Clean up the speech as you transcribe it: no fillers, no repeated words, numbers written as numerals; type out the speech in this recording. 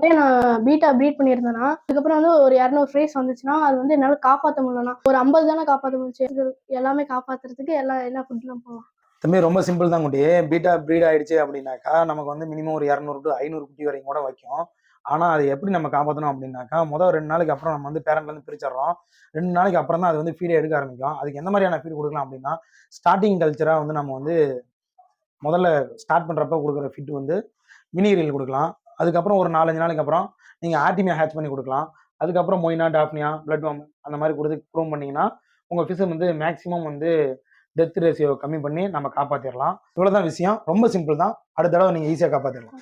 Time நான் beta breed பண்ணியிருந்தேன்னா அதுக்கப்புறம் வந்து ஒரு 200 ஃப்ரேஸ் வந்துச்சுன்னா அது வந்து என்னால் காப்பாற்ற முடியலண்ணா. ஒரு 50 தானே காப்பாற்ற முடிச்சு. இது எல்லாமே காப்பாற்றுறதுக்கு என்ன ஃபுட்லாம் போகலாம்? தம்பி ரொம்ப சிம்பிள் தான் குட்டி. பீட்டா ப்ரீட் ஆயிடுச்சு அப்படின்னாக்கா நமக்கு வந்து மினிமம் ஒரு 200 டு 500 குட்டி வரைக்கும் கூட வைக்கும். ஆனால் அது எப்படி நம்ம காப்பாற்றணும் அப்படின்னாக்கா முதல் 2 நாளைக்கு அப்புறம் நம்ம வந்து பேரண்ட்லேருந்து பிரிச்சிடறோம். 2 நாளைக்கு அப்புறம் தான் அது வந்து ஃபீடை எடுக்க ஆரம்பிக்கும். அதுக்கு எந்த மாதிரியான ஃபீட் கொடுக்கலாம் அப்படின்னா ஸ்டார்டிங் கல்ச்சராக வந்து நம்ம வந்து முதல்ல ஸ்டார்ட் பண்ணுறப்ப கொடுக்குற ஃபிட் வந்து மினிகிரில் கொடுக்கலாம். அதுக்கப்புறம் ஒரு 4-5 நாளைக்கு அப்புறம் நீங்கள் ஆர்டிமியா ஹேட்ச் பண்ணி கொடுக்கலாம். அதுக்கப்புறம் மொயினா, டாப்னியா, பிளட் வார்ம் அந்த மாதிரி கொடுத்து ப்ரூவ் பண்ணிங்கன்னா உங்கள் ஃபிஷ் வந்து மேக்ஸிமம் வந்து டெத் ரேஷியோ கம்மி பண்ணி நம்ம காப்பாற்றிடலாம். இவ்வளோதான் விஷயம். ரொம்ப சிம்பிள் தான். அடுத்த தடவை நீங்கள் ஈஸியாக காப்பாற்றிடலாம்.